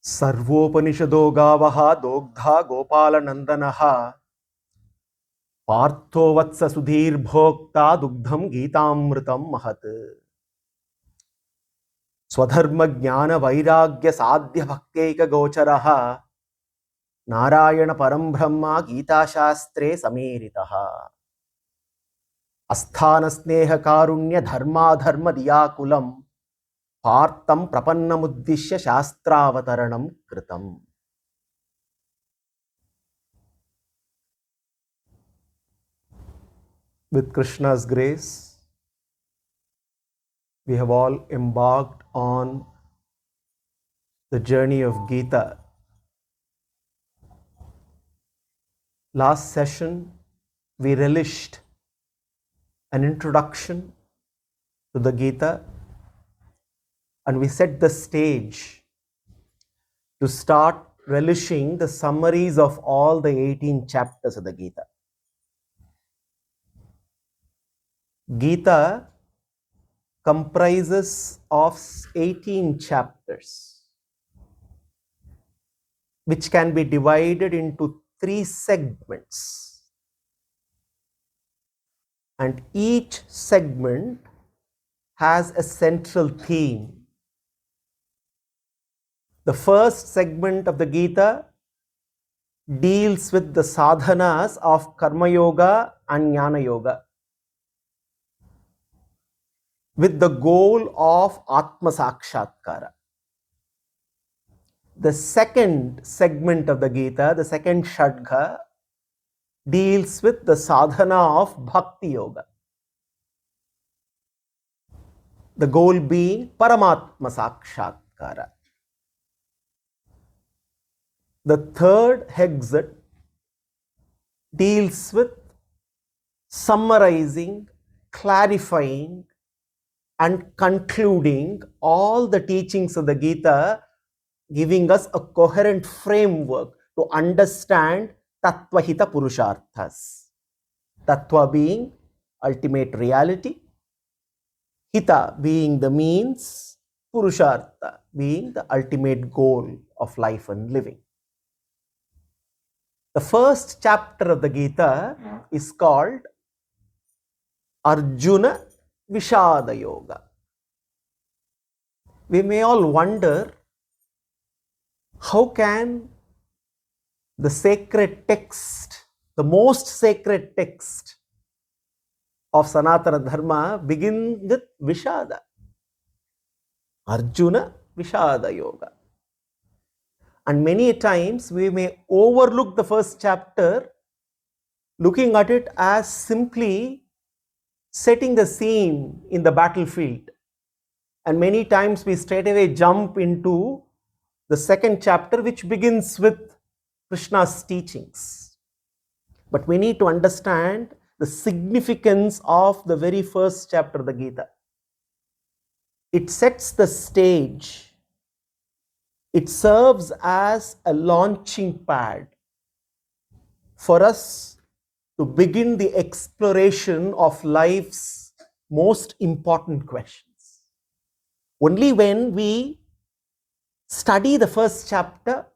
Sarvopanishado gavaha dogdha gopalanandanaha partho vatsa sudhir bhokta dugdham geetamritam mahat swadharma jnana vairagya sadhya bhakteika gocharaha narayana param brahma gita shastre sameritaha asthana sneha karunya dharma dharma diyakulam partam prapannamuddishya shastravataranam kritam. With Krishna's grace, we have all embarked on the journey of Gita. Last session, we relished an introduction to the Gita and we set the stage to start relishing the summaries of all the 18 chapters of the Gita. Gita comprises of 18 chapters, which can be divided into 3 segments. And each segment has a central theme. The first segment of the Gita deals with the sadhanas of Karma Yoga and Jnana Yoga, with the goal of Atma Sakshatkara. The second segment of the Gita, the second Shadga, deals with the sadhana of Bhakti Yoga, the goal being Paramatma Sakshatkara. The third hexad deals with summarizing, clarifying, and concluding all the teachings of the Gita, giving us a coherent framework to understand Tattvahita Purusharthas. Tattva being ultimate reality, Hita being the means, Purushartha being the ultimate goal of life and living. The first chapter of the Gita is called Arjuna-vishāda yoga. We may all wonder, how can the sacred text, the most sacred text of Sanatana Dharma begin with Vishāda? Arjuna-vishāda yoga. And many times we may overlook the first chapter, looking at it as simply setting the scene in the battlefield. And many times we straight away jump into the second chapter, which begins with Krishna's teachings. But we need to understand the significance of the very first chapter of the Gita. It sets the stage. It serves as a launching pad for us to begin the exploration of life's most important questions. Only when we study the first chapter,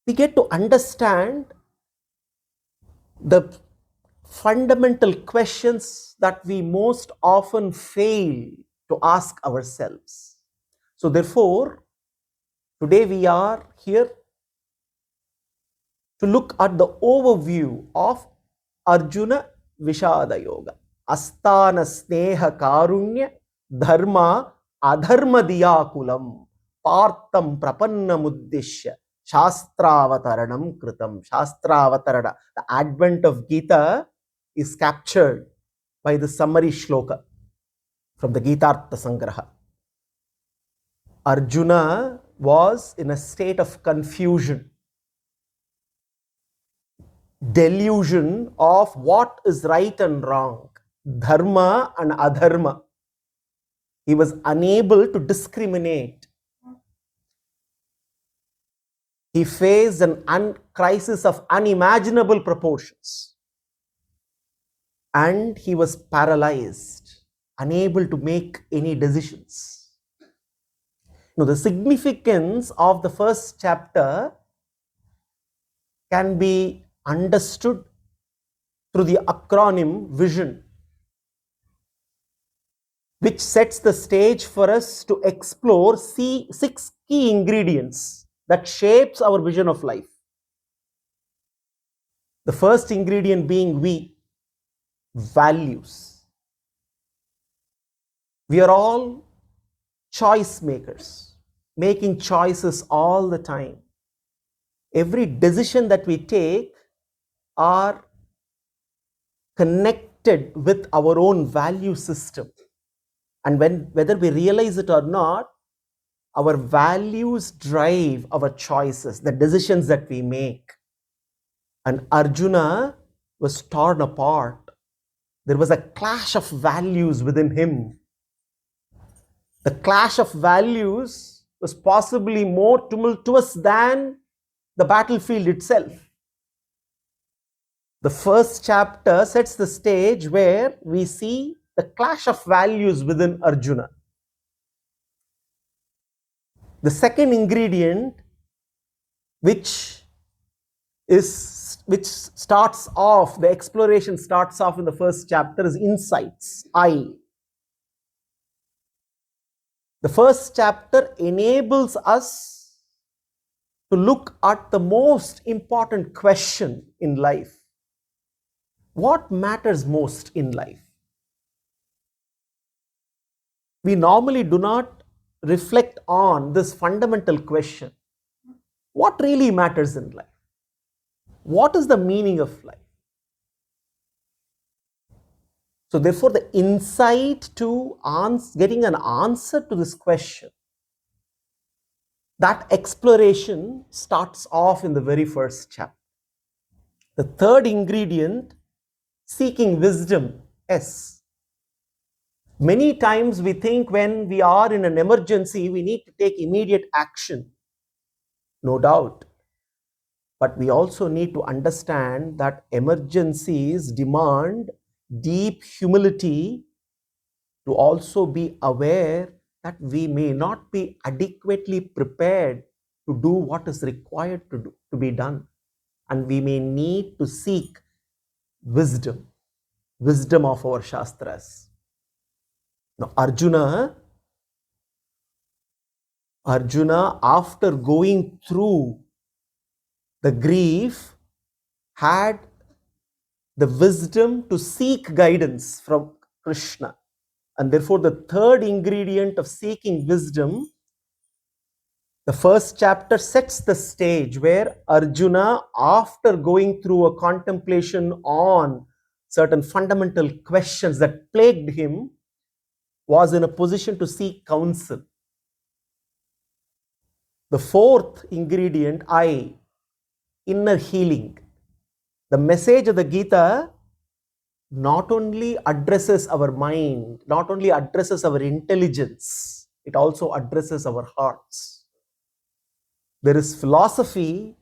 we get to understand the fundamental questions that we most often fail to ask ourselves. So therefore, today we are here to look at the overview of Arjuna Vishāda Yoga. Asthana Sneha Karunya Dharma Adharma Diyakulam Partam Prapannamuddishya Shastrāvataranam Kritam. Shastrāvatarana. The advent of Gita is captured by the summary shloka from the Gītartha Sangraha. Arjuna was in a state of confusion, delusion of what is right and wrong, dharma and adharma. He was unable to discriminate. He faced a crisis of unimaginable proportions. And he was paralyzed, unable to make any decisions. Now, the significance of the first chapter can be understood through the acronym vision, which sets the stage for us to explore six key ingredients that shapes our vision of life. The first ingredient being values. We are all choice makers, making choices all the time. Every decision that we take are connected with our own value system. And whether we realize it or not, our values drive our choices, the decisions that we make. And Arjuna was torn apart. There was a clash of values within him. The clash of values was possibly more tumultuous than the battlefield itself. The first chapter sets the stage where we see the clash of values within Arjuna. The second ingredient, which starts off, the exploration starts off in the first chapter, is insights, I. The first chapter enables us to look at the most important question in life. What matters most in life? We normally do not reflect on this fundamental question. What really matters in life? What is the meaning of life? So therefore, the insight to getting an answer to this question, that exploration starts off in the very first chapter. The third ingredient, seeking wisdom, S. Many times we think when we are in an emergency, we need to take immediate action. No doubt. But we also need to understand that emergencies demand deep humility, to also be aware that we may not be adequately prepared to do what is required to be done. And we may need to seek wisdom of our Shastras. Now, Arjuna, after going through the grief, had the wisdom to seek guidance from Krishna. And therefore, the third ingredient of seeking wisdom, the first chapter sets the stage where Arjuna, after going through a contemplation on certain fundamental questions that plagued him, was in a position to seek counsel. The fourth ingredient, I, inner healing. The message of the Gita not only addresses our mind, not only addresses our intelligence, it also addresses our hearts. There is philosophy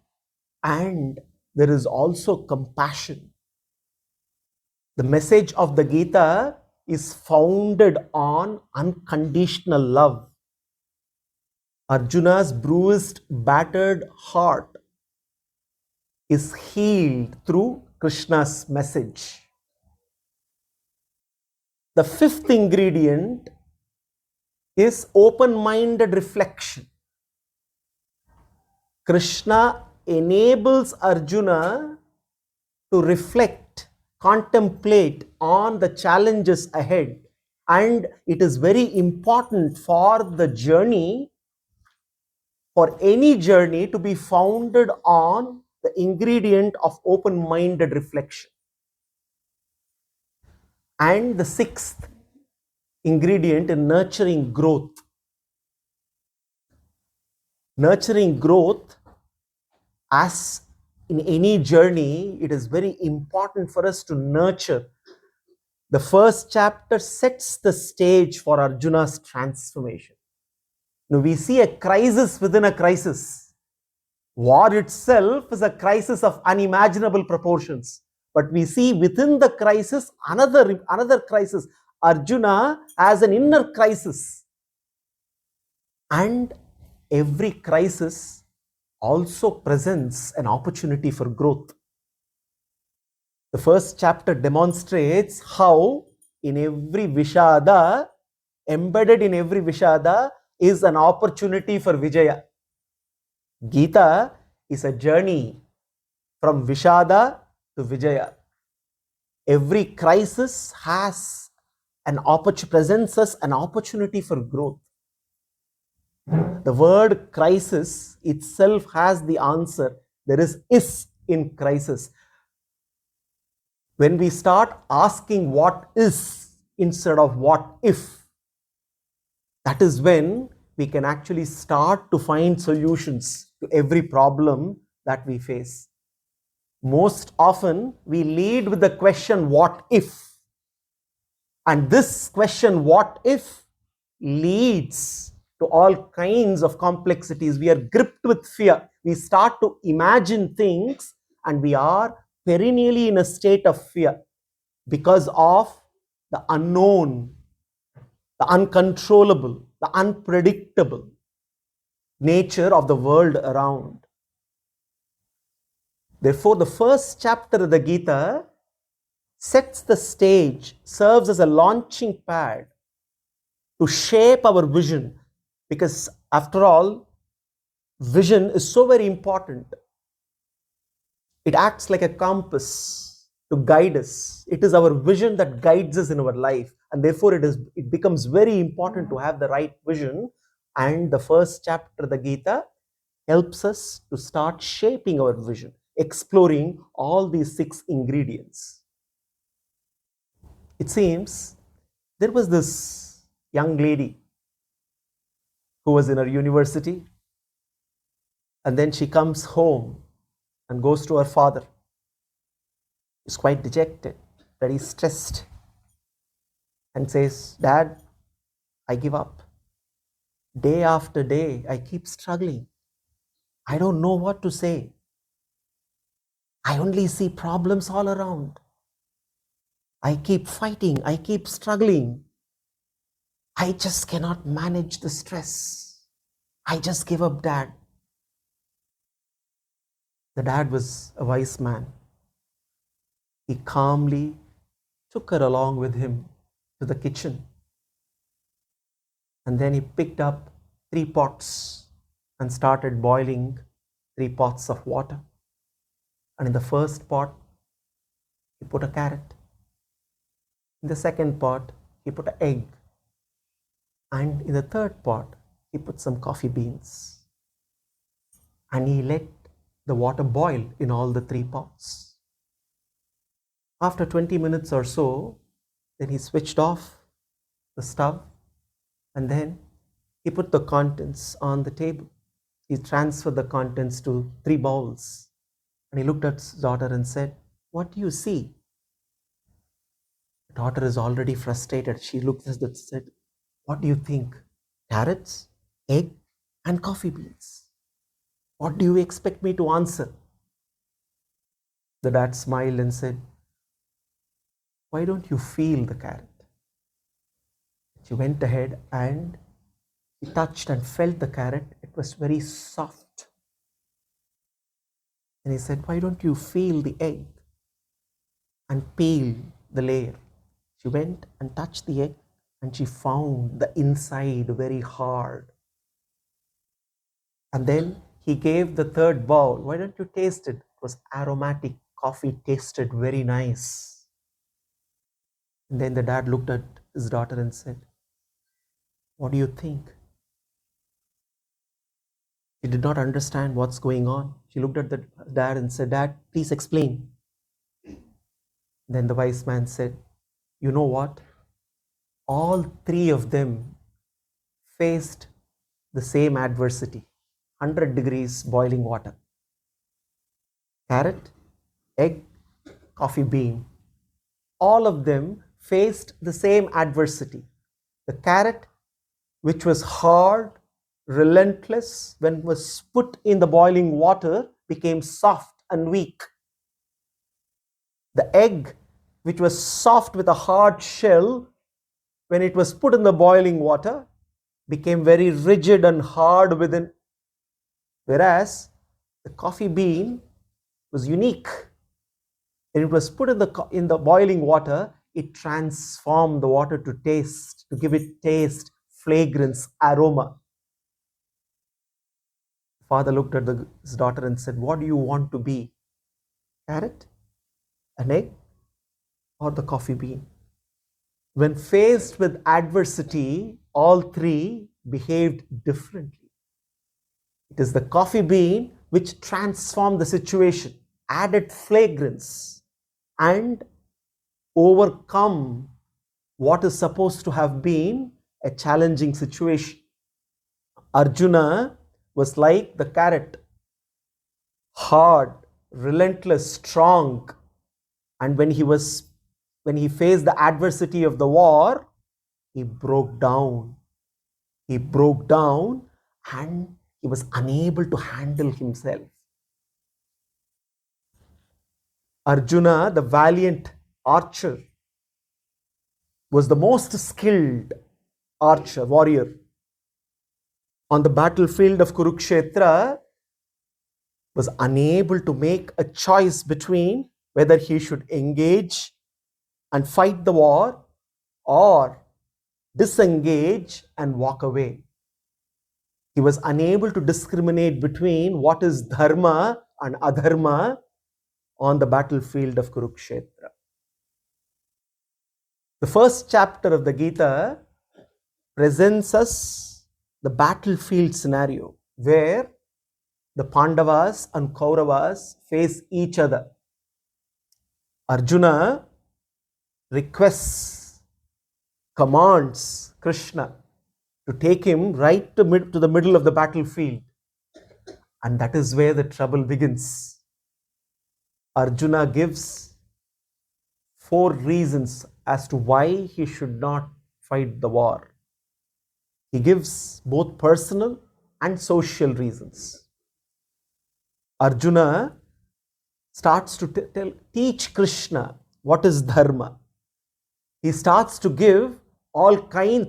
and there is also compassion. The message of the Gita is founded on unconditional love. Arjuna's bruised, battered heart is healed through Krishna's message. The fifth ingredient is open-minded reflection. Krishna enables Arjuna to reflect, contemplate on the challenges ahead. And it is very important for the journey, for any journey, to be founded on the ingredient of open-minded reflection. And the sixth ingredient in nurturing growth. Nurturing growth, as in any journey, it is very important for us to nurture. The first chapter sets the stage for Arjuna's transformation. Now we see a crisis within a crisis. War itself is a crisis of unimaginable proportions. But we see within the crisis another crisis. Arjuna has an inner crisis. And every crisis also presents an opportunity for growth. The first chapter demonstrates how in every Vishada, embedded in every Vishada, is an opportunity for Vijaya. Gita is a journey from Vishada to Vijaya. Every crisis has presents us an opportunity for growth. The word crisis itself has the answer. There is in crisis. When we start asking what is instead of what if, that is when we can actually start to find solutions to every problem that we face. Most often, we lead with the question, what if? And this question, what if, leads to all kinds of complexities. We are gripped with fear. We start to imagine things and we are perennially in a state of fear because of the unknown, the uncontrollable, the unpredictable nature of the world around. Therefore, the first chapter of the Gita sets the stage, serves as a launching pad to shape our vision, because after all, vision is so very important. It acts like a compass to guide us. It is our vision that guides us in our life, and therefore it becomes very important to have the right vision. And the first chapter of the Gita helps us to start shaping our vision, exploring all these 6 ingredients. It seems there was this young lady who was in her university, and then she comes home and goes to her father. She's quite dejected, very stressed, and says, "Dad, I give up. Day after day, I keep struggling. I don't know what to say. I only see problems all around. I keep fighting. I keep struggling. I just cannot manage the stress. I just give up, Dad." The dad was a wise man. He calmly took her along with him to the kitchen. And then he picked up 3 pots and started boiling 3 pots of water. And in the first pot, he put a carrot. In the second pot, he put an egg. And in the third pot, he put some coffee beans. And he let the water boil in all the 3 pots. After 20 minutes or so, then he switched off the stove, and then he put the contents on the table. He transferred the contents to 3 bowls. And he looked at his daughter and said, "What do you see?" The daughter is already frustrated. She looked at it and said, "What do you think? Carrots, egg, and coffee beans. What do you expect me to answer?" The dad smiled and said, "Why don't you feel the carrot?" She went ahead and she touched and felt the carrot. It was very soft. And he said, "Why don't you feel the egg and peel the layer?" She went and touched the egg and she found the inside very hard. And then he gave the third bowl. "Why don't you taste it?" It was aromatic. Coffee tasted very nice. And then the dad looked at his daughter and said, "What do you think?" She did not understand what's going on. She looked at the dad and said, "Dad, please explain." Then the wise man said, "You know what? All 3 of them faced the same adversity. 100 degrees boiling water. Carrot, egg, coffee bean. All of them faced the same adversity. The carrot, which was hard, relentless, when it was put in the boiling water, became soft and weak. The egg, which was soft with a hard shell, when it was put in the boiling water, became very rigid and hard within, whereas the coffee bean was unique. When it was put in the boiling water, it transformed the water to taste, to give it taste, fragrance, aroma. Father looked at his daughter and said, "What do you want to be? Carrot, an egg, or the coffee bean?" When faced with adversity, all three behaved differently. It is the coffee bean which transformed the situation, added fragrance, and overcome what is supposed to have been a challenging situation. Arjuna was like the carrot, hard, relentless, strong, and when he faced the adversity of the war, he broke down. He broke down and he was unable to handle himself. Arjuna, the valiant archer, was the most skilled archer, warrior. On the battlefield of Kurukshetra, was unable to make a choice between whether he should engage and fight the war or disengage and walk away. He was unable to discriminate between what is dharma and adharma on the battlefield of Kurukshetra. The first chapter of the Gita presents us the battlefield scenario where the Pandavas and Kauravas face each other. Arjuna requests, commands Krishna to take him right to the middle of the battlefield. And that is where the trouble begins. Arjuna gives 4 reasons as to why he should not fight the war. He gives both personal and social reasons. Arjuna starts to teach Krishna what is dharma. He starts to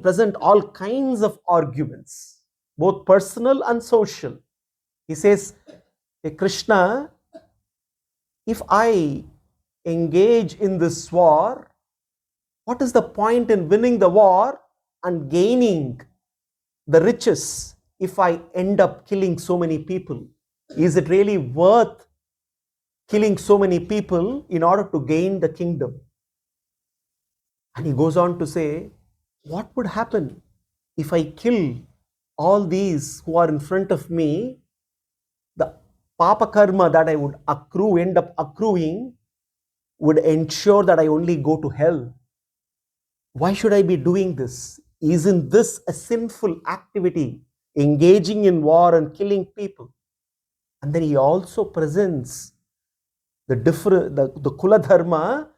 present all kinds of arguments, both personal and social. He says, "Hey Krishna, if I engage in this war, what is the point in winning the war and gaining the riches if I end up killing so many people? Is it really worth killing so many people in order to gain the kingdom?" And he goes on to say, what would happen if I kill all these who are in front of me? The papa karma that I would end up accruing, would ensure that I only go to hell. Why should I be doing this? Isn't this a sinful activity, engaging in war and killing people? And then he also presents the Kula Dharma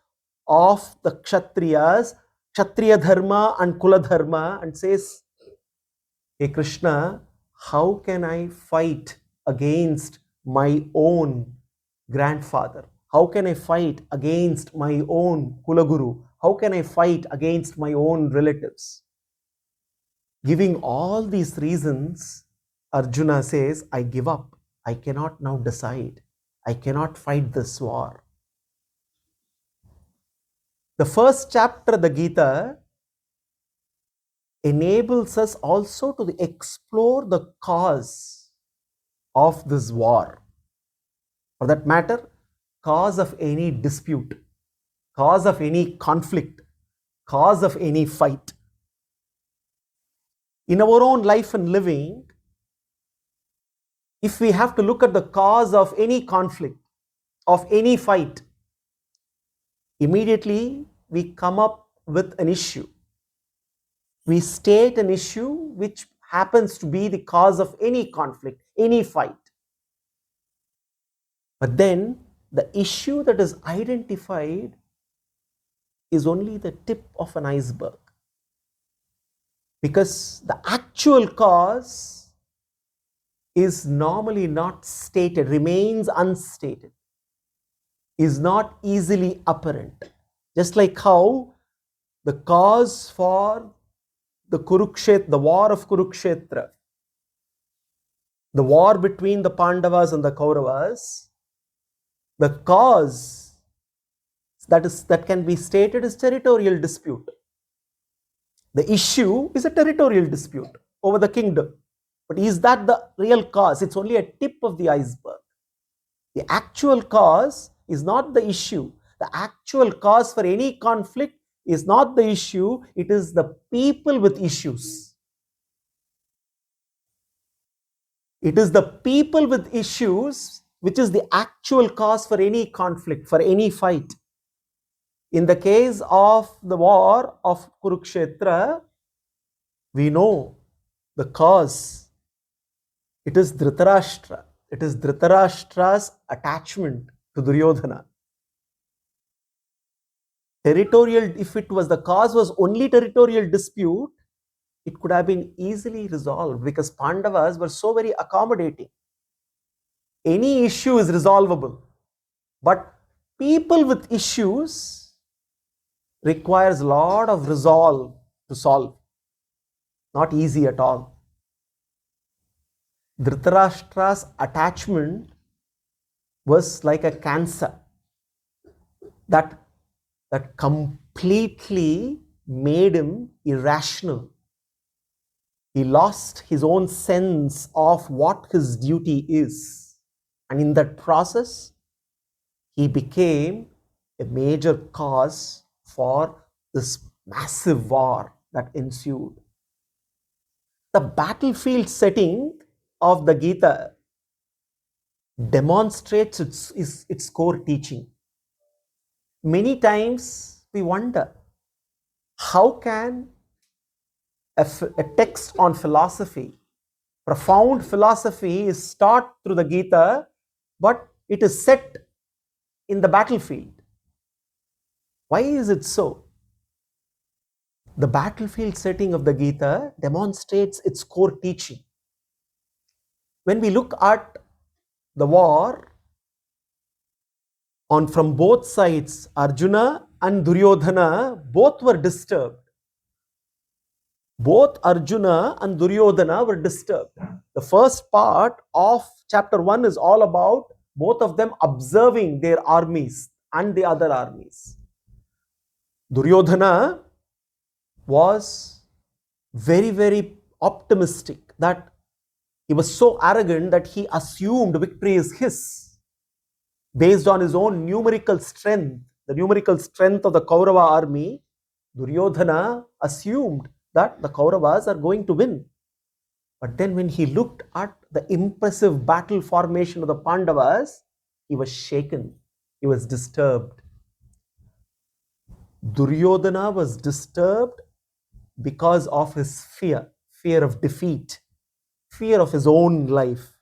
of the Kshatriyas, Kshatriya Dharma and Kula Dharma, and says, "Hey Krishna, how can I fight against my own grandfather? How can I fight against my own Kula Guru? How can I fight against my own relatives?" Giving all these reasons, Arjuna says, "I give up. I cannot now decide. I cannot fight this war." The first chapter of the Gita enables us also to explore the cause of this war. For that matter, cause of any dispute, cause of any conflict, cause of any fight. In our own life and living, if we have to look at the cause of any conflict, of any fight, immediately we come up with an issue. We state an issue which happens to be the cause of any conflict, any fight. But then the issue that is identified is only the tip of an iceberg. Because the actual cause is normally not stated, remains unstated, is not easily apparent. Just like how the cause for the war of Kurukshetra, the war between the Pandavas and the Kauravas, the cause that can be stated is territorial dispute. The issue is a territorial dispute over the kingdom. But is that the real cause? It's only a tip of the iceberg. The actual cause is not the issue. The actual cause for any conflict is not the issue, it is the people with issues. It is the people with issues which is the actual cause for any conflict, for any fight. In the case of the war of Kurukshetra, we know the cause. It is Dhritarashtra. It is Dhritarashtra's attachment to Duryodhana. Territorial, if it was the cause was only territorial dispute, it could have been easily resolved because Pandavas were so very accommodating. Any issue is resolvable, but people with issues requires a lot of resolve to solve. Not easy at all. Dhritarashtra's attachment was like a cancer that completely made him irrational. He lost his own sense of what his duty is. And in that process, he became a major cause for this massive war that ensued. The battlefield setting of the Gita demonstrates its core teaching. Many times we wonder, how can a text on philosophy, profound philosophy, is taught through the Gita, but it is set in the battlefield? Why is it so? The battlefield setting of the Gita demonstrates its core teaching. When we look at the war from both sides, Arjuna and Duryodhana, both were disturbed. Both Arjuna and Duryodhana were disturbed. The first part of chapter 1 is all about both of them observing their armies and the other armies. Duryodhana was very, very optimistic, that he was so arrogant that he assumed victory is his. Based on his own numerical strength, the numerical strength of the Kaurava army, Duryodhana assumed that the Kauravas are going to win. But then when he looked at the impressive battle formation of the Pandavas, he was shaken, he was disturbed. Duryodhana was disturbed because of his fear of defeat, fear of his own life.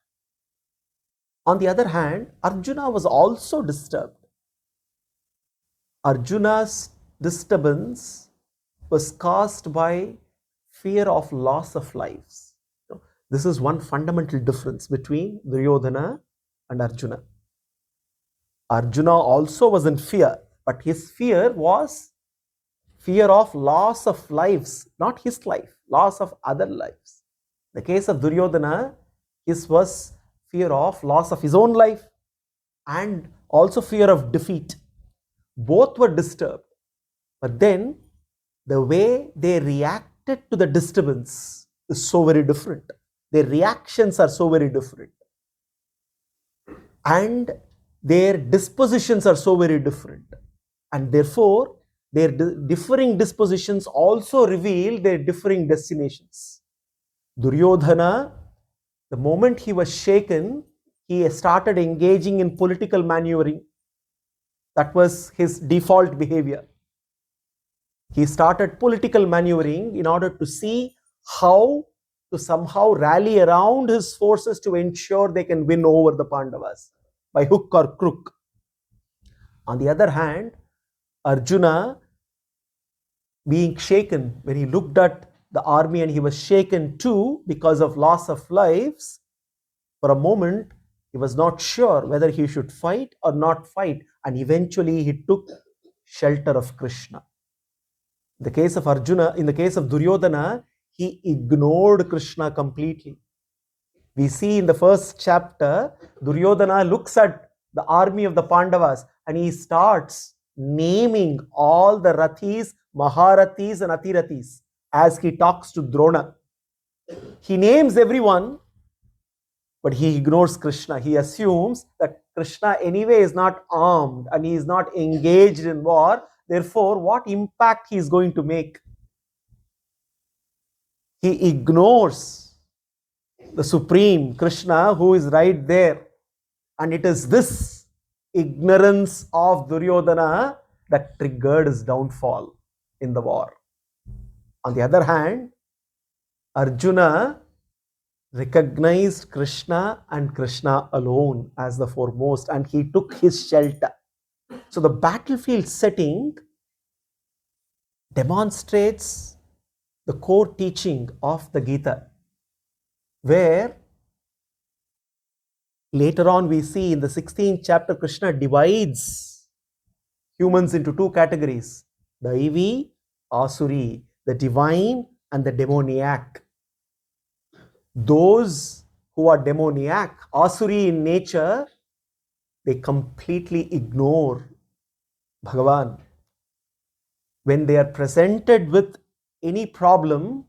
On the other hand, Arjuna was also disturbed. Arjuna's disturbance was caused by fear of loss of lives. This is one fundamental difference between Duryodhana and Arjuna. Arjuna also was in fear, but his fear was fear of loss of lives, not his life, loss of other lives. In the case of Duryodhana, his was fear of loss of his own life and also fear of defeat. Both were disturbed, but then the way they reacted to the disturbance is so very different. Their reactions are so very different, and their dispositions are so very different, and therefore their differing dispositions also reveal their differing destinations. Duryodhana, the moment he was shaken, he started engaging in political maneuvering. That was his default behavior. He started political maneuvering in order to see how to somehow rally around his forces to ensure they can win over the Pandavas by hook or crook. On the other hand, Arjuna, being shaken, when he looked at the army and he was shaken too because of loss of lives, for a moment he was not sure whether he should fight or not fight, and eventually he took shelter of Krishna. In the case of Arjuna, in the case of Duryodhana, he ignored Krishna completely. We see in the first chapter, Duryodhana looks at the army of the Pandavas and he starts naming all the Rathis, Maharathis and Atirathis as he talks to Drona. He names everyone, but he ignores Krishna. He assumes that Krishna anyway is not armed and he is not engaged in war. Therefore, what impact he is going to make? He ignores the Supreme Krishna who is right there. And it is this ignorance of Duryodhana that triggered his downfall in the war. On the other hand, Arjuna recognized Krishna and Krishna alone as the foremost, and he took his shelter. So the battlefield setting demonstrates the core teaching of the Gita, where later on we see in the 16th chapter, Krishna divides humans into two categories: Daivi, Asuri, the divine and the demoniac. Those who are demoniac, Asuri in nature, they completely ignore Bhagavan. When they are presented with any problem,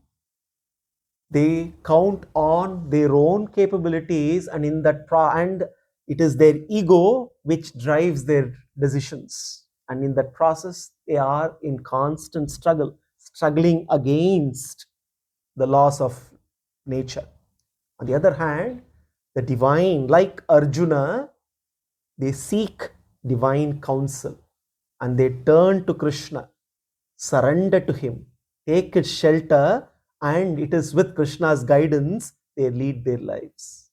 they count on their own capabilities, and in that and it is their ego which drives their decisions. And in that process, they are in constant struggle, struggling against the laws of nature. On the other hand, the divine, like Arjuna, they seek divine counsel and they turn to Krishna, surrender to him, take his shelter, and it is with Krishna's guidance they lead their lives.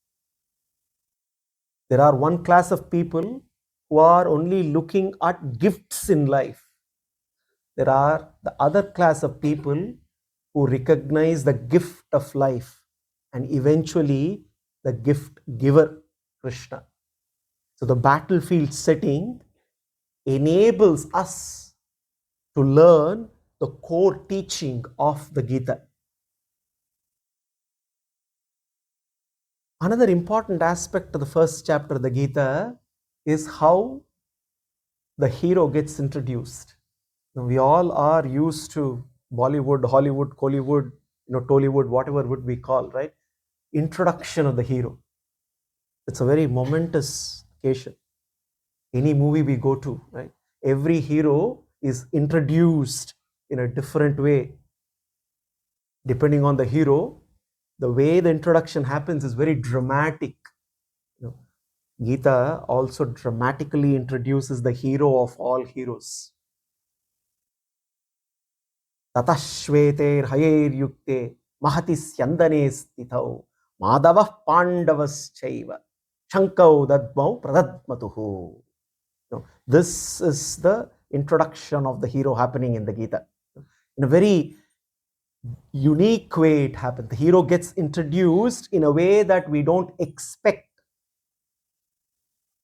There are one class of people who are only looking at gifts in life. There are the other class of people who recognize the gift of life and eventually the gift giver, Krishna. So the battlefield setting enables us to learn the core teaching of the Gita. Another important aspect of the first chapter of the Gita is how the hero gets introduced. Now, we all are used to Bollywood, Hollywood, Kollywood, Tollywood, whatever would we call, right? Introduction of the hero. It's a very momentous occasion. Any movie we go to, right? Every hero is introduced in a different way. Depending on the hero, the way the introduction happens is very dramatic. Gita also dramatically introduces the hero of all heroes. Tatashveter hayer yukte mahati syandane stithau madavah pandavas chaiva shankau dadmau pradadmatuhu. This is the introduction of the hero happening in the Gita. In a very unique way it happens. The hero gets introduced in a way that we don't expect.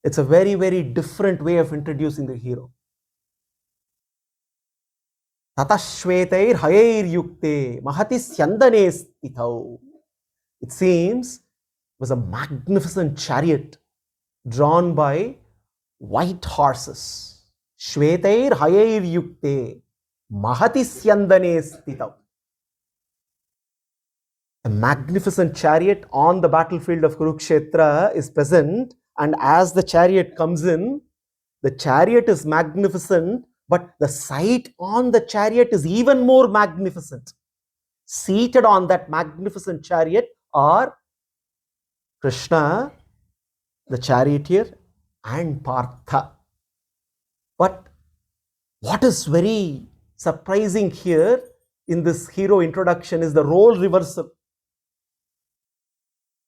It's a very, very different way of introducing the hero. Tatashvetair hayair yukte mahati syandane stithau. It seems it was a magnificent chariot drawn by white horses. Shvetair hayair yukte mahati syandane stithau. A magnificent chariot on the battlefield of Kurukshetra is present, and as the chariot comes in, the chariot is magnificent, but the sight on the chariot is even more magnificent. Seated on that magnificent chariot are Krishna, the charioteer, and Partha. But what is very surprising here in this hero introduction is the role reversal.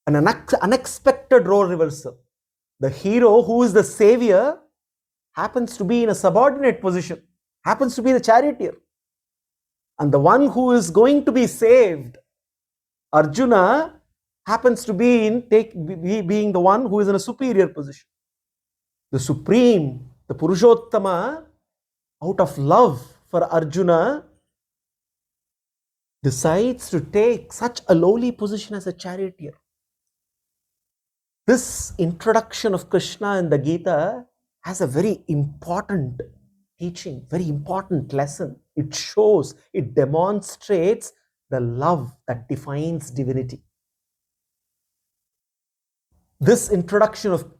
An unexpected role reversal. The hero, who is the savior, happens to be in a subordinate position, happens to be the charioteer. And the one who is going to be saved, Arjuna, happens to be being the one who is in a superior position. The Supreme, the Purushottama, out of love for Arjuna, decides to take such a lowly position as a charioteer. This introduction of Krishna in the Gita has a very important teaching, very important lesson. It shows, it demonstrates the love that defines divinity. This introduction of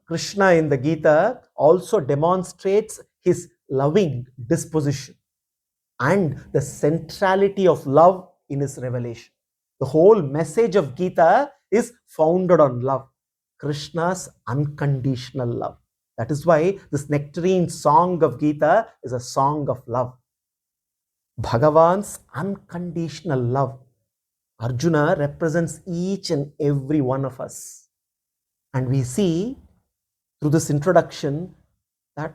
Krishna in the Gita also demonstrates his loving disposition and the centrality of love in his revelation. The whole message of Gita is founded on love, Krishna's unconditional love. That is why this nectarine song of Gita is a song of love. Bhagavan's unconditional love. Arjuna represents each and every one of us. And we see through this introduction that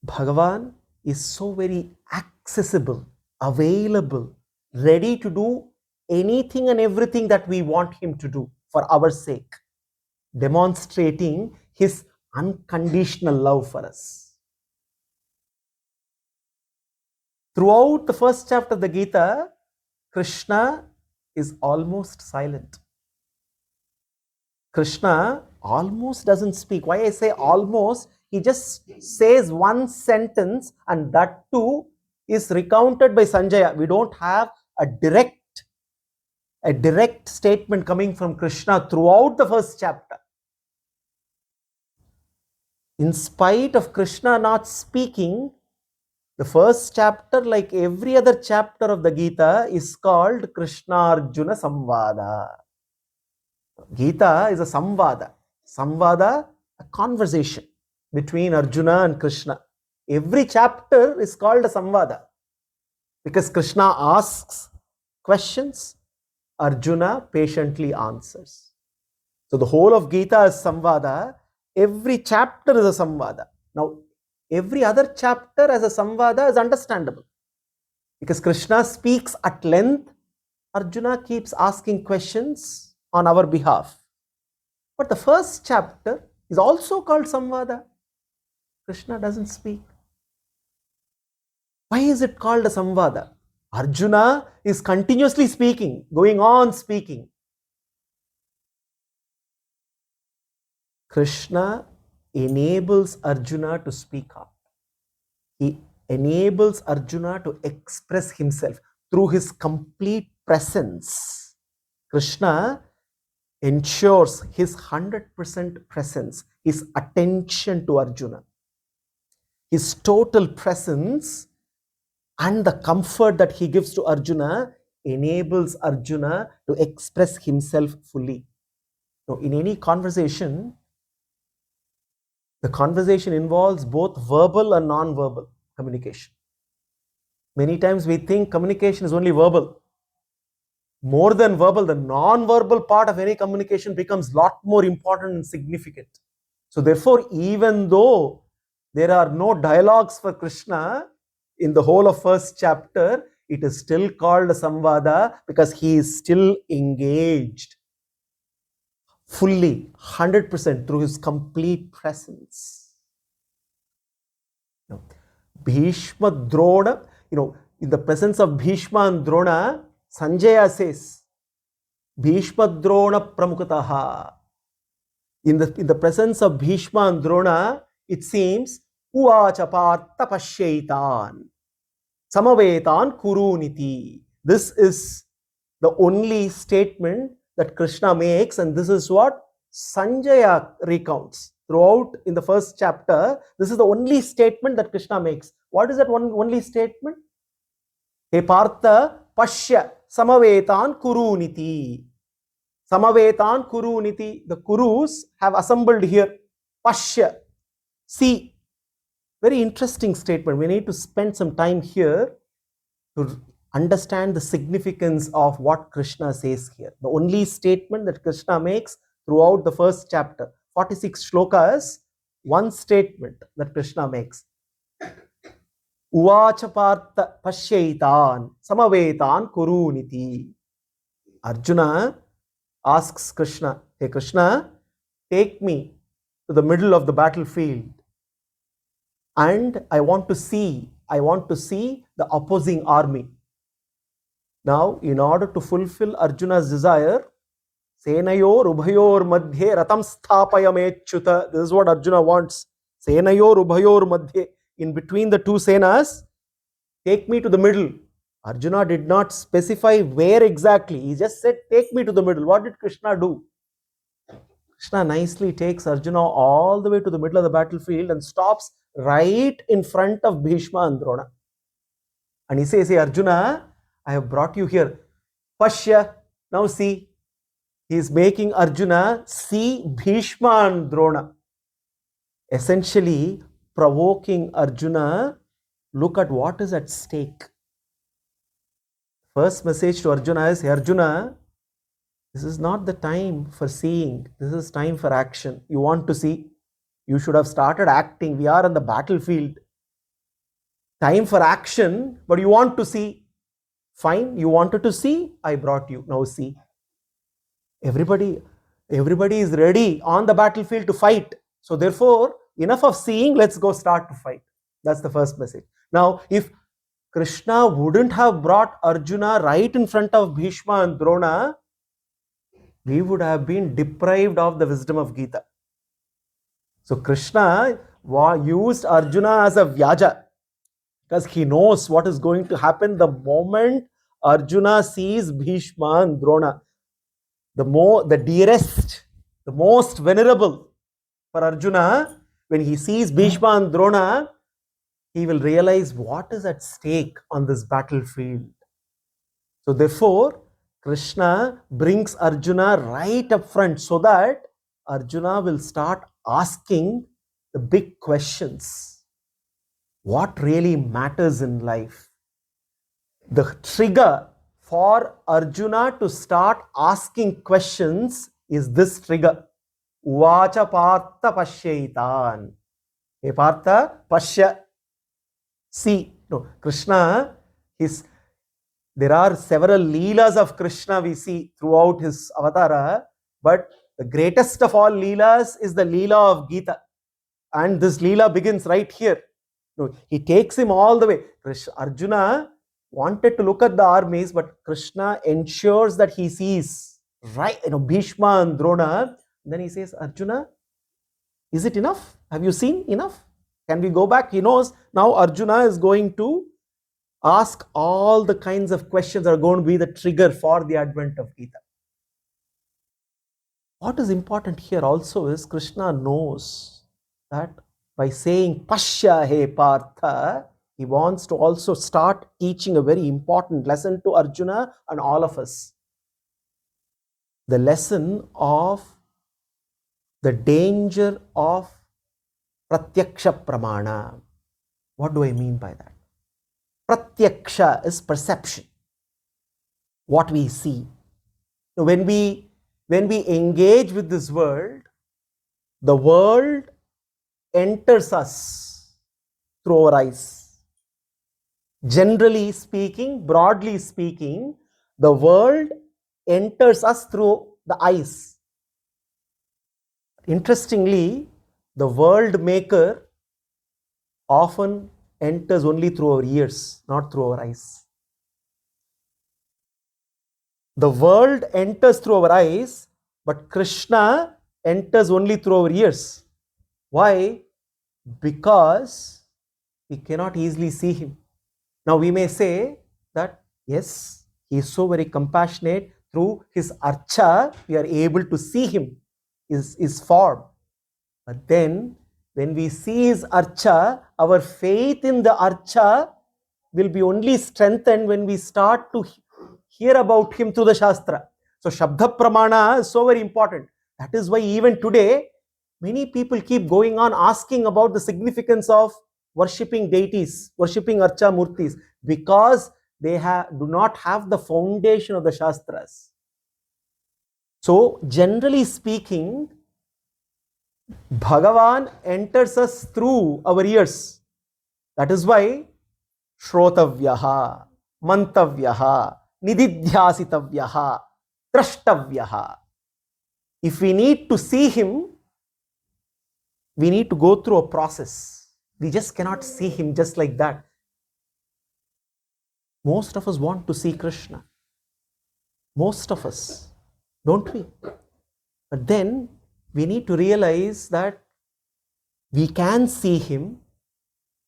Bhagavan is so very accessible, available, ready to do anything and everything that we want him to do for our sake, demonstrating his unconditional love for us. Throughout the first chapter of the Gita, Krishna is almost silent. Krishna almost doesn't speak. Why I say almost? He just says one sentence, and that too is recounted by Sanjaya. We don't have a direct statement coming from Krishna throughout the first chapter. In spite of Krishna not speaking, the first chapter, like every other chapter of the Gita, is called Krishna-Arjuna Samvada. Gita is a samvada. Samvada, a conversation between Arjuna and Krishna. Every chapter is called a samvada because Krishna asks questions, Arjuna patiently answers. So the whole of Gita is samvada. Every chapter is a samvada. Now, every other chapter as a samvada is understandable because Krishna speaks at length. Arjuna keeps asking questions on our behalf. But the first chapter is also called Samvada. Krishna doesn't speak. Why is it called a Samvada? Arjuna is continuously speaking, going on speaking. Krishna enables Arjuna to speak up. He enables Arjuna to express himself through his complete presence. Krishna ensures his 100% presence, his attention to Arjuna. His total presence and the comfort that he gives to Arjuna enables Arjuna to express himself fully. Now, in any conversation, the conversation involves both verbal and non-verbal communication. Many times we think communication is only verbal. More than verbal, the non-verbal part of any communication becomes a lot more important and significant. So therefore, even though there are no dialogues for Krishna in the whole of first chapter, it is still called a samvada because he is still engaged fully, 100% through his complete presence. Bhishma Drona, in the presence of Bhishma and Drona, Sanjaya says, Bhishma Drona Pramukataha. In the presence of Bhishma and Drona, it seems, Uvacha Partha Pashyaitan, Samavetan Kuruniti. This is the only statement that Krishna makes, and this is what Sanjaya recounts. Throughout in the first chapter, this is the only statement that Krishna makes. What is that only statement? He Partha Pashya Samavetan Kuruniti. Samavetan Kuruniti. The Kurus have assembled here. Pashya. See. Very interesting statement. We need to spend some time here to understand the significance of what Krishna says here. The only statement that Krishna makes throughout the first chapter, 46 shlokas, one statement that Krishna makes. Uvacha Partha Pashyaitan Samavetan Kuruniti. Arjuna asks Krishna, hey Krishna, take me to the middle of the battlefield and I want to see the opposing army. Now, in order to fulfill Arjuna's desire, Senayor Ubhayor Madhye Ratam Sthapayamechyuta. This is what Arjuna wants. Senayor Ubhayor Madhye. In between the two senas, take me to the middle. Arjuna did not specify where exactly. He just said, take me to the middle. What did Krishna do? Krishna nicely takes Arjuna all the way to the middle of the battlefield and stops right in front of Bhishma and Drona. And he says, hey Arjuna, I have brought you here. Pashya, now see. He is making Arjuna see Bhishma and Drona. Essentially provoking Arjuna, look at what is at stake. First message to Arjuna is, hey Arjuna, this is not the time for seeing. This is time for action. You want to see? You should have started acting. We are on the battlefield. Time for action, but you want to see. Fine, you wanted to see, I brought you. Now see. Everybody is ready on the battlefield to fight. So therefore, enough of seeing, let's go start to fight. That's the first message. Now, if Krishna wouldn't have brought Arjuna right in front of Bhishma and Drona, we would have been deprived of the wisdom of Gita. So Krishna used Arjuna as a Vyaja because he knows what is going to happen the moment Arjuna sees Bhishma and Drona. The dearest, the most venerable for Arjuna, when he sees Bhishma and Drona, he will realize what is at stake on this battlefield. So therefore, Krishna brings Arjuna right up front so that Arjuna will start asking the big questions. What really matters in life? The trigger for Arjuna to start asking questions is this trigger. Uvacha Partha Pashyaitan. Hey Partha, Pashya. See, no, Krishna, there are several Leelas of Krishna we see throughout his avatara, but the greatest of all Leelas is the Leela of Gita. And this Leela begins right here. No, he takes him all the way. Arjuna wanted to look at the armies, but Krishna ensures that he sees right, Bhishma and Drona. Then he says, Arjuna, is it enough? Have you seen enough? Can we go back? He knows now Arjuna is going to ask all the kinds of questions that are going to be the trigger for the advent of Gita. What is important here also is Krishna knows that by saying Pashya He Partha, he wants to also start teaching a very important lesson to Arjuna and all of us. The lesson of the danger of Pratyaksha Pramana. What do I mean by that? Pratyaksha is perception. What we see. When we engage with this world, the world enters us through our eyes. Generally speaking, broadly speaking, the world enters us through the eyes. Interestingly, the world maker often enters only through our ears, not through our eyes. The world enters through our eyes, but Krishna enters only through our ears. Why? Because we cannot easily see him. Now we may say that, yes, he is so very compassionate. Through his archa, we are able to see him, his form. But then, when we see his archa, our faith in the archa will be only strengthened when we start to hear about him through the Shastra. So, Shabda Pramana is so very important. That is why even today, many people keep going on asking about the significance of worshipping deities, worshipping Archa Murtis, because they do not have the foundation of the Shastras. So, generally speaking, Bhagavan enters us through our ears. That is why Shrotavyaha, Mantavyaha, Nididhyasitavyaha, Trashtavyaha. If we need to see him, we need to go through a process. We just cannot see him just like that. Most of us want to see Krishna. Most of us, don't we? But then we need to realize that we can see him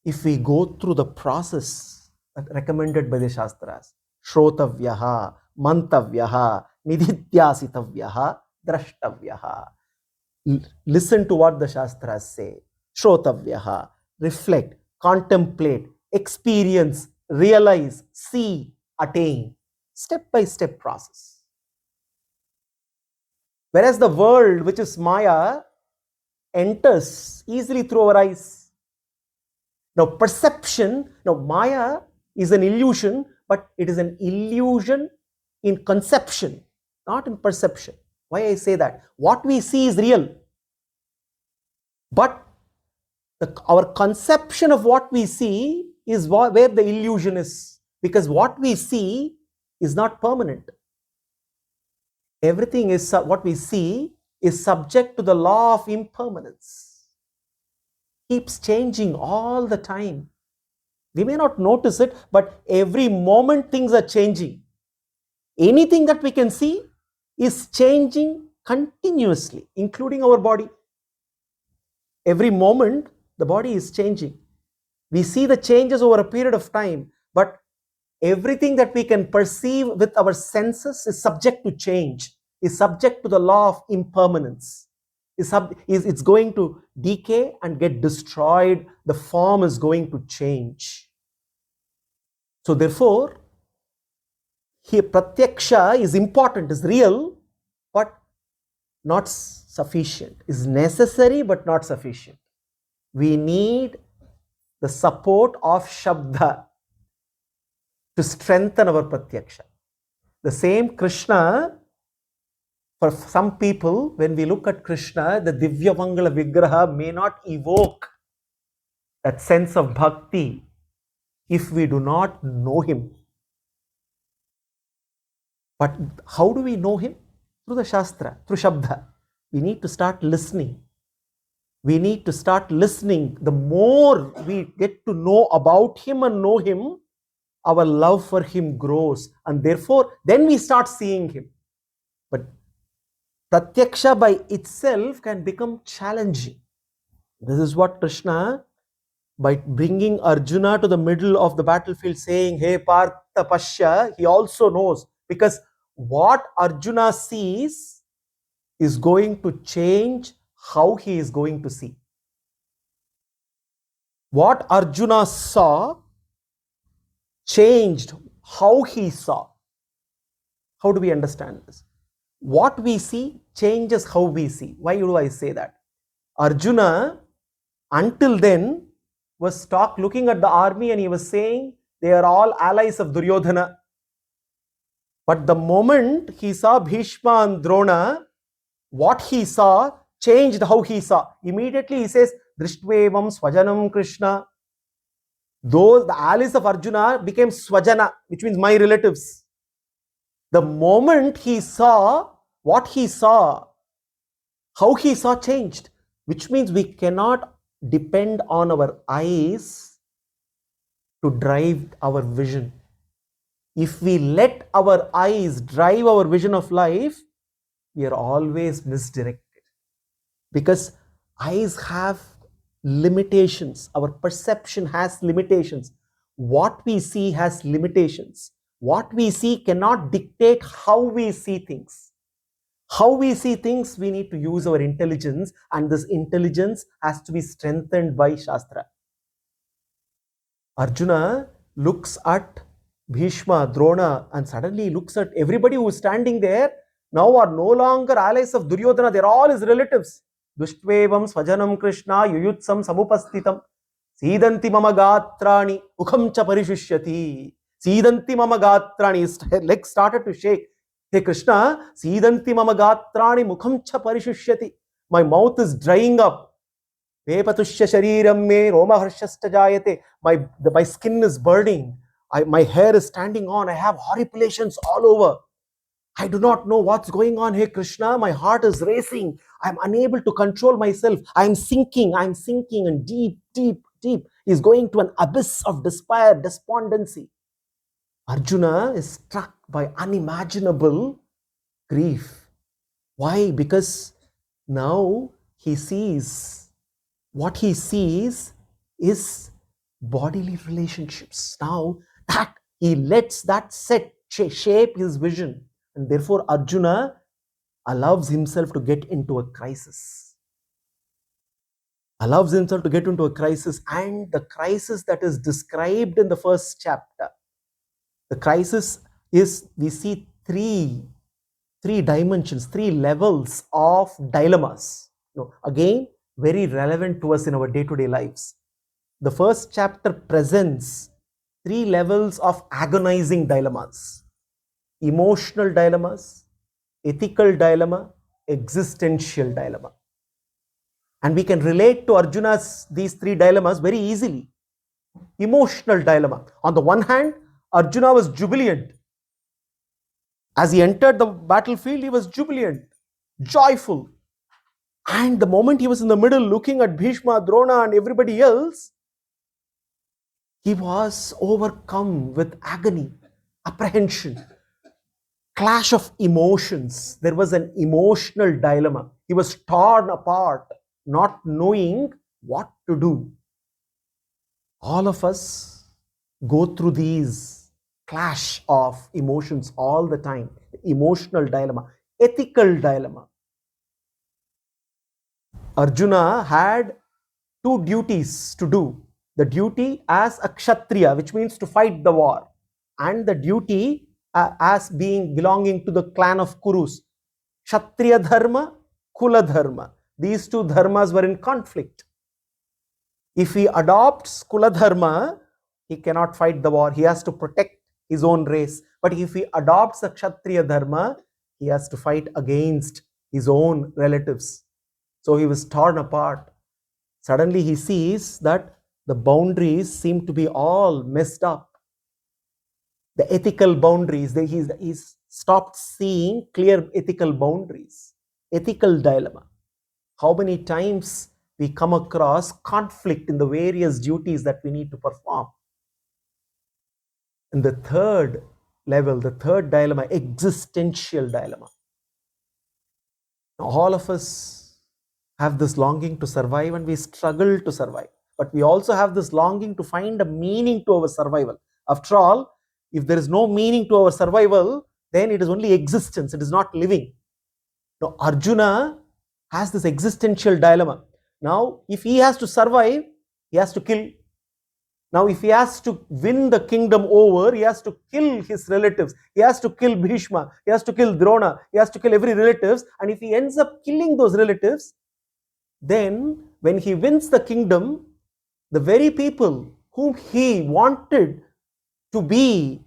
if we go through the process recommended by the Shastras. Shrotavyaha, mantavyaha, nidhityasitavyaha, drashtavyaha. Listen to what the Shastras say. Shrotavyaha, reflect, contemplate, experience, realize, see, attain. Step-by-step process. Whereas the world, which is Maya, enters easily through our eyes. Now, perception, now Maya is an illusion, but it is an illusion in conception, not in perception. Why I say that? What we see is real, but our conception of what we see is where the illusion is, because what we see is not permanent. Everything is what we see is subject to the law of impermanence. Keeps changing all the time. We may not notice it, but every moment things are changing. Anything that we can see is changing continuously, including our body. Every moment the body is changing. We see the changes over a period of time, but everything that we can perceive with our senses is subject to change, is subject to the law of impermanence. It's going to decay and get destroyed. The form is going to change. So therefore, here pratyaksha is important, is real, but not sufficient. Is necessary but not sufficient. We need the support of Shabda to strengthen our pratyaksha. The same Krishna, for some people, when we look at Krishna, the Divya Mangala Vigraha may not evoke that sense of bhakti if we do not know him. But how do we know him? Through the Shastra, through Shabda. We need to start listening. We need to start listening. The more we get to know about him and know him, our love for him grows, and therefore then we start seeing him. But pratyaksha by itself can become challenging. This is what Krishna, by bringing Arjuna to the middle of the battlefield saying, hey Partha Pashya, he also knows, because what Arjuna sees is going to change how he is going to see. What Arjuna saw changed how he saw. How do we understand this? What we see changes how we see. Why do I say that? Arjuna, until then, was looking at the army and he was saying they are all allies of Duryodhana. But the moment he saw Bhishma and Drona, what he saw changed how he saw. Immediately he says, Drishtvevam Swajanam Krishna. Those, the allies of Arjuna became Swajana, which means my relatives. The moment he saw what he saw, how he saw changed, which means we cannot depend on our eyes to drive our vision. If we let our eyes drive our vision of life, we are always misdirected. Because eyes have limitations. Our perception has limitations. What we see has limitations. What we see cannot dictate how we see things. How we see things, we need to use our intelligence, and this intelligence has to be strengthened by Shastra. Arjuna looks at Bhishma, Drona, and suddenly looks at everybody who is standing there, now are no longer allies of Duryodhana, they are all his relatives. Dushtvevam Swajanam Krishna Yuyutsam Samupastitam Sidanti Mama Gatrani Mukham Cha Parishishyati. Sidanti Mama Gatrani, his legs started to shake. Hey Krishna, Sidanti Mama Gatrani Mukham Cha Parishishyati. My mouth is drying up. Vepatushya Shariram Me Roma Harshasta Jayate. My skin is burning. My hair is standing on. I have horripilations all over. I do not know what's going on. Hey Krishna, my heart is racing. I'm unable to control myself. I'm sinking, and deep. He's going to an abyss of despair, despondency. Arjuna is struck by unimaginable grief. Why? Because now he sees, what he sees is bodily relationships. Now that he lets that shape his vision, and therefore Arjuna allows himself to get into a crisis. And the crisis that is described in the first chapter, the crisis is, we see three dimensions, three levels of dilemmas. Again, very relevant to us in our day-to-day lives. The first chapter presents three levels of agonizing dilemmas: emotional dilemmas, ethical dilemma, existential dilemma. And we can relate to Arjuna's these three dilemmas very easily. Emotional dilemma. On the one hand, Arjuna was jubilant. As he entered the battlefield, he was jubilant, joyful. And the moment he was in the middle looking at Bhishma, Drona and everybody else, he was overcome with agony, apprehension, clash of emotions. There was an emotional dilemma. He was torn apart, not knowing what to do. All of us go through these clash of emotions all the time. Emotional dilemma, ethical dilemma. Arjuna had two duties to do. The duty as a kshatriya, which means to fight the war, and the duty as belonging to the clan of Kurus. Kshatriya dharma, Kula dharma. These two dharmas were in conflict. If he adopts Kula dharma, he cannot fight the war. He has to protect his own race. But if he adopts the Kshatriya dharma, he has to fight against his own relatives. So he was torn apart. Suddenly he sees that the boundaries seem to be all messed up. The ethical boundaries, he's stopped seeing clear ethical boundaries. Ethical dilemma. How many times we come across conflict in the various duties that we need to perform. And the third level, the third dilemma, existential dilemma. Now, all of us have this longing to survive, and we struggle to survive. But we also have this longing to find a meaning to our survival. After all, if there is no meaning to our survival, then it is only existence, it is not living. Now, Arjuna has this existential dilemma. Now, if he has to survive, he has to kill. Now, if he has to win the kingdom over, he has to kill his relatives. He has to kill Bhishma. He has to kill Drona. He has to kill every relative. And if he ends up killing those relatives, then when he wins the kingdom, the very people whom he wanted to be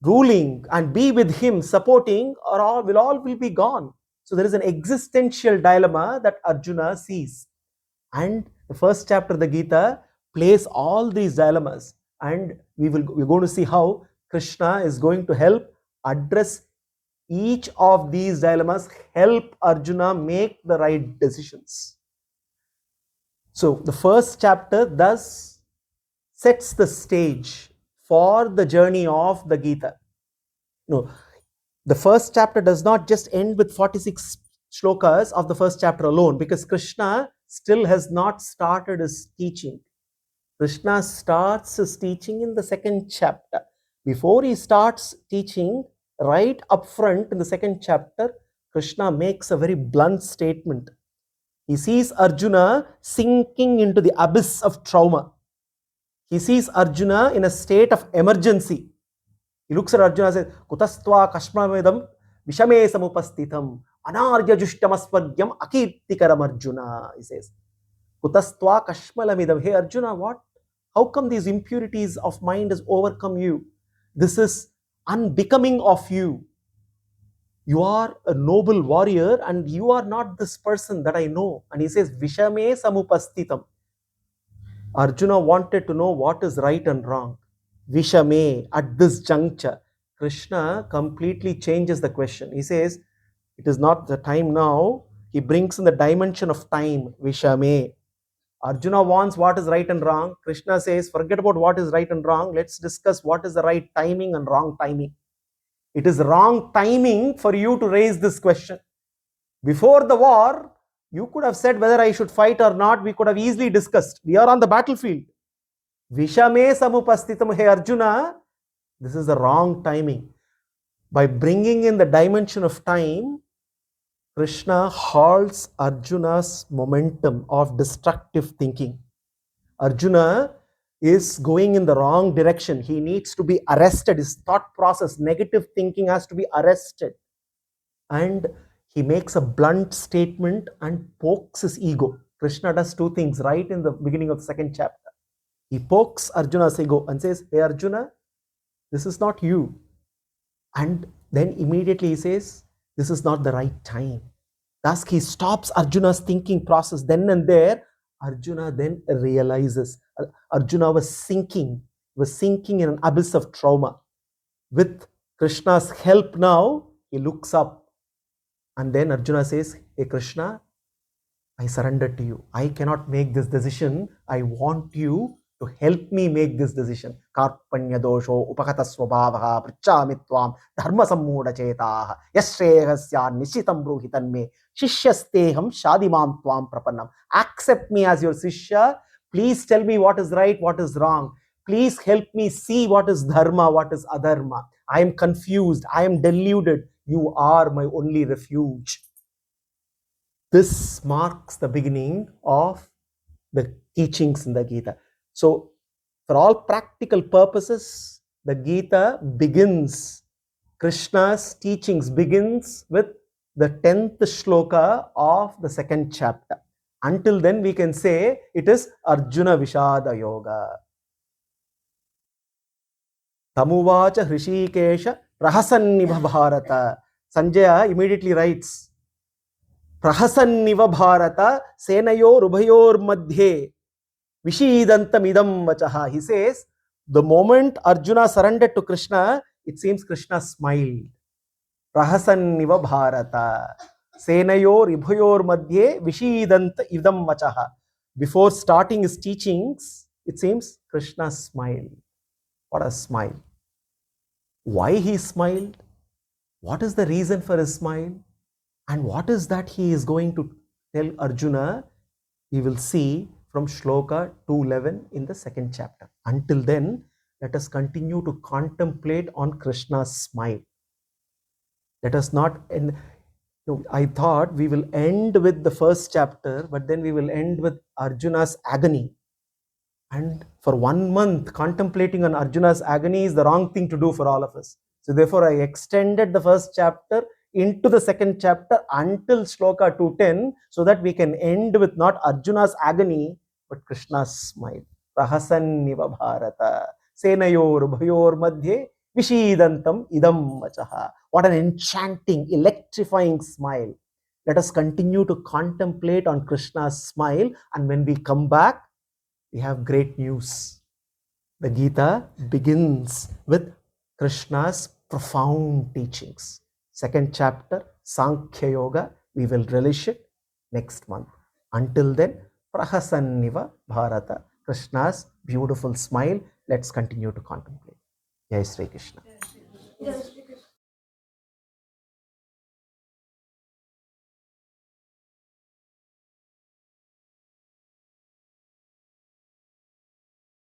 ruling and be with him, supporting, will be gone. So there is an existential dilemma that Arjuna sees. And the first chapter of the Gita plays all these dilemmas, and we're going to see how Krishna is going to help address each of these dilemmas, help Arjuna make the right decisions. So the first chapter thus sets the stage for the journey of the Gita. No, the first chapter does not just end with 46 shlokas of the first chapter alone, because Krishna still has not started his teaching. Krishna starts his teaching in the second chapter. Before he starts teaching, right up front in the second chapter, Krishna makes a very blunt statement. He sees Arjuna sinking into the abyss of trauma. He sees Arjuna in a state of emergency. He looks at Arjuna and says, Kutastva kashmamedam vishame samupastitam anarya jushtamasvagyam akirtikaram Arjuna. He says, Kutastva kashmalamidam. Hey Arjuna, what? How come these impurities of mind has overcome you? This is unbecoming of you. You are a noble warrior and you are not this person that I know. And he says, Vishame samupastitam. Arjuna wanted to know what is right and wrong. Vishame, at this juncture, Krishna completely changes the question. He says, it is not the time now. He brings in the dimension of time, Vishame. Arjuna wants what is right and wrong. Krishna says, forget about what is right and wrong. Let's discuss what is the right timing and wrong timing. It is wrong timing for you to raise this question. Before the war, you could have said whether I should fight or not. We could have easily discussed. We are on the battlefield. Vishame samupastitam he Arjuna. This is the wrong timing. By bringing in the dimension of time, Krishna halts Arjuna's momentum of destructive thinking. Arjuna is going in the wrong direction. He needs to be arrested. His thought process, negative thinking has to be arrested. And he makes a blunt statement and pokes his ego. Krishna does two things right in the beginning of the second chapter. He pokes Arjuna's ego and says, hey Arjuna, this is not you. And then immediately he says, this is not the right time. Thus he stops Arjuna's thinking process then and there. Arjuna then realizes. Arjuna was sinking in an abyss of trauma. With Krishna's help now, he looks up. And then Arjuna says, hey Krishna, I surrender to you. I cannot make this decision. I want you to help me make this decision. Karpanya dosho upakata swabhavaha prichamitvam dharma sammuda chetaha yashrehasya nishitam bruhitan me shishyasteham shadimam tvam prapannam. Accept me as your sishya. Please tell me what is right, what is wrong. Please help me see what is dharma, what is adharma. I am confused. I am deluded. You are my only refuge. This marks the beginning of the teachings in the Gita. So, for all practical purposes, the Gita begins, Krishna's teachings begins with the 10th shloka of the second chapter. Until then, we can say it is arjuna-vishāda yoga. Tamuvacha hrishikesha prahasanniva bharata. Sanjaya immediately writes, prahasanniva bharata senayor ubhayor madhye vishidantam idam vachaha. He says, the moment Arjuna surrendered to Krishna, it seems Krishna smiled. Prahasanniva bharata senayor ubhayor madhye vishidanta idam vachaha. Before starting his teachings, it seems Krishna smiled. What a smile. Why he smiled? What is the reason for his smile? And what is that he is going to tell Arjuna? We will see from Shloka 211 in the second chapter. Until then, let us continue to contemplate on Krishna's smile. Let us not end. I thought we will end with the first chapter, but then we will end with Arjuna's agony. And for 1 month, contemplating on Arjuna's agony is the wrong thing to do for all of us. So therefore, I extended the first chapter into the second chapter until Shloka 210, so that we can end with not Arjuna's agony, but Krishna's smile. Prahasanniva bharata senayor bhayor madhye vishidantam idam vachaha. What an enchanting, electrifying smile. Let us continue to contemplate on Krishna's smile, and when we come back, we have great news. The Gita begins with Krishna's profound teachings. Second chapter, Sankhya Yoga, we will relish it next month. Until then, Prahasanniva Bharata, Krishna's beautiful smile. Let's continue to contemplate. Jai Sri Krishna.